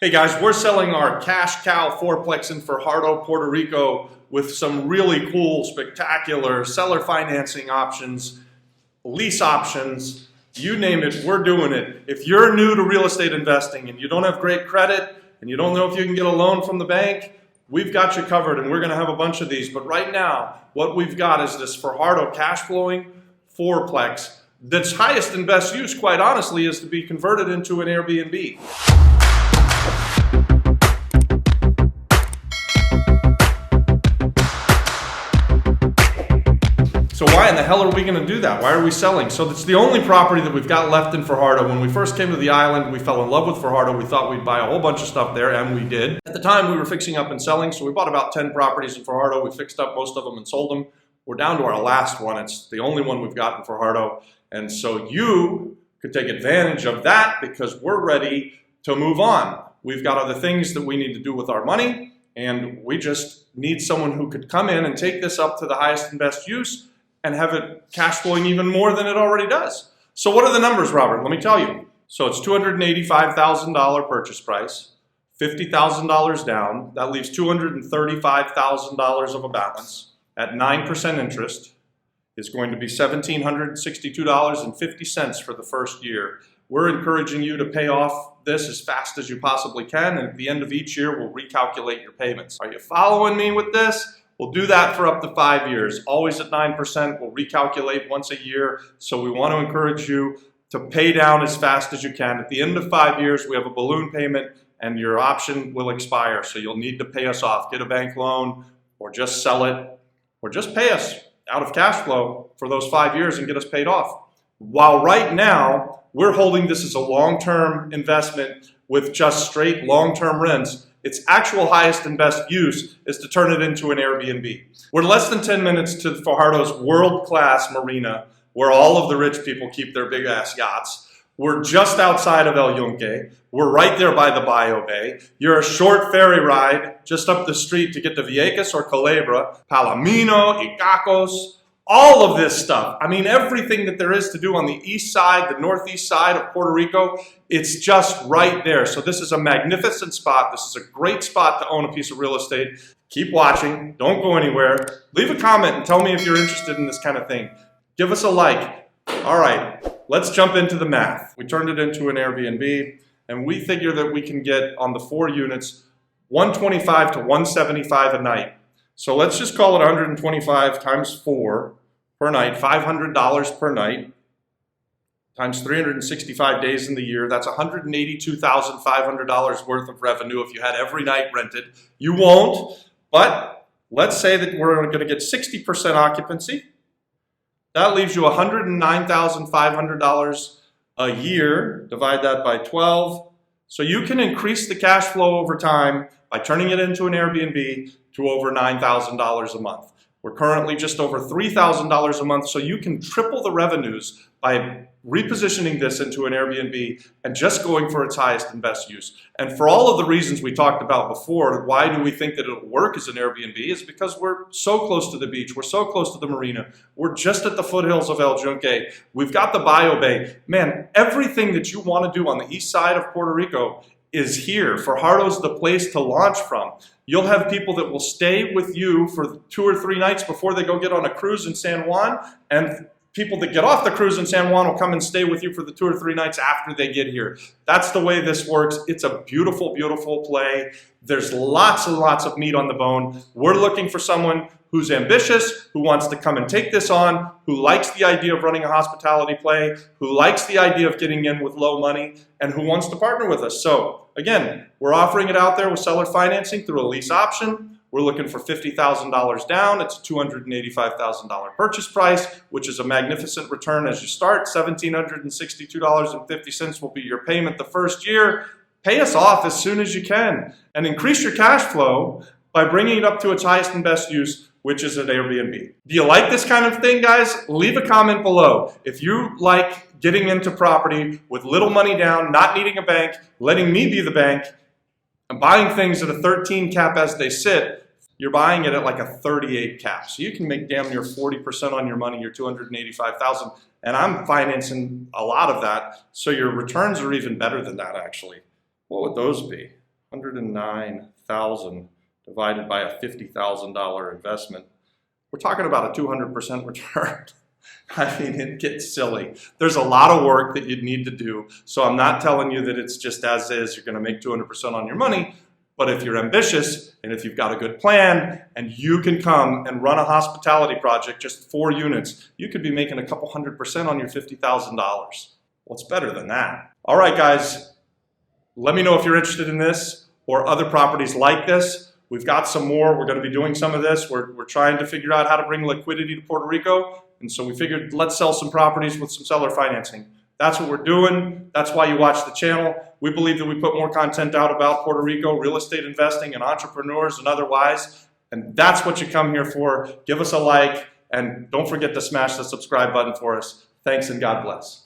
Hey guys, we're selling our cash cow fourplex in Fajardo, Puerto Rico with some really cool, spectacular seller financing options, lease options, you name it, we're doing it. If you're new to real estate investing and you don't have great credit and you don't know if you can get a loan from the bank, we've got you covered and we're gonna have a bunch of these. But right now, what we've got is this Fajardo cash flowing fourplex that's highest and best use, quite honestly, is to be converted into an Airbnb. So why in the hell are we going to do that? Why are we selling? So it's the only property that we've got left in Fajardo. When we first came to the island, we fell in love with Fajardo. We thought we'd buy a whole bunch of stuff there, and we did. At the time, we were fixing up and selling, so we bought about 10 properties in Fajardo. We fixed up most of them and sold them. We're down to our last one. It's the only one we've got in Fajardo. And so you could take advantage of that because we're ready to move on. We've got other things that we need to do with our money, and we just need someone who could come in and take this up to the highest and best use and have it cash flowing even more than it already does. So what are the numbers, Robert? Let me tell you. So it's $285,000 purchase price, $50,000 down. That leaves $235,000 of a balance at 9% interest. Is going to be $1,762.50 for the first year. We're encouraging you to pay off this as fast as you possibly can, and at the end of each year, we'll recalculate your payments. Are you following me with this? We'll do that for up to 5 years, always at 9%. We'll recalculate once a year. So we want to encourage you to pay down as fast as you can. At the end of 5 years, we have a balloon payment and your option will expire. So you'll need to pay us off, get a bank loan or just sell it or just pay us out of cash flow for those 5 years and get us paid off. While right now, we're holding this as a long-term investment with just straight long-term rents, its actual highest and best use is to turn it into an Airbnb. We're less than 10 minutes to Fajardo's world-class marina where all of the rich people keep their big-ass yachts. We're just outside of El Yunque. We're right there by the Bio Bay. You're a short ferry ride just up the street to get to Vieques or Culebra, Palomino, Icacos, all of this stuff. I mean, everything that there is to do on the east side, the northeast side of Puerto Rico, it's just right there. So this is a magnificent spot. This is a great spot to own a piece of real estate. Keep watching. Don't go anywhere. Leave a comment and tell me if you're interested in this kind of thing. Give us a like. All right, let's jump into the math. We turned it into an Airbnb, and we figure that we can get on the 4 units $125 to $175 a night. So let's just call it 125 times 4 per night, $500 per night, times 365 days in the year. That's $182,500 worth of revenue if you had every night rented. You won't, but let's say that we're going to get 60% occupancy. That leaves you $109,500 a year. Divide that by 12. So you can increase the cash flow over time by turning it into an Airbnb to over $9,000 a month. We're currently just over $3,000 a month, so you can triple the revenues by repositioning this into an Airbnb and just going for its highest and best use. And for all of the reasons we talked about before, why do we think that it'll work as an Airbnb is because we're so close to the beach, we're so close to the marina, we're just at the foothills of El Yunque, we've got the Bio Bay. Man, everything that you want to do on the east side of Puerto Rico is here. Fajardo's the place to launch from. You'll have people that will stay with you for 2 or 3 nights before they go get on a cruise in San Juan, and people that get off the cruise in San Juan will come and stay with you for the 2 or 3 nights after they get here. That's the way this works. It's a beautiful, beautiful play. There's lots and lots of meat on the bone. We're looking for someone who's ambitious, who wants to come and take this on, who likes the idea of running a hospitality play, who likes the idea of getting in with low money, and who wants to partner with us. So again, we're offering it out there with seller financing through a lease option. We're looking for $50,000 down. It's a $285,000 purchase price, which is a magnificent return as you start. $1,762.50 will be your payment the first year. Pay us off as soon as you can and increase your cash flow by bringing it up to its highest and best use, which is an Airbnb. Do you like this kind of thing, guys? Leave a comment below. If you like getting into property with little money down, not needing a bank, letting me be the bank, and buying things at a 13 cap as they sit, you're buying it at like a 38 cap. So you can make damn near 40% on your money, your $285,000, and I'm financing a lot of that. So your returns are even better than that, actually. What would those be? $109,000 divided by a $50,000 investment. We're talking about a 200% return. I mean, it gets silly. There's a lot of work that you'd need to do. So I'm not telling you that it's just as is, you're going to make 200% on your money. But if you're ambitious and if you've got a good plan and you can come and run a hospitality project, just 4 units, you could be making a couple $100% on your $50,000. What's better than that? All right, guys, let me know if you're interested in this or other properties like this. We've got some more. We're going to be doing some of this. We're trying to figure out how to bring liquidity to Puerto Rico. And so we figured let's sell some properties with some seller financing. That's what we're doing. That's why you watch the channel. We believe that we put more content out about Puerto Rico, real estate investing, and entrepreneurs and otherwise. And that's what you come here for. Give us a like, and don't forget to smash the subscribe button for us. Thanks, and God bless.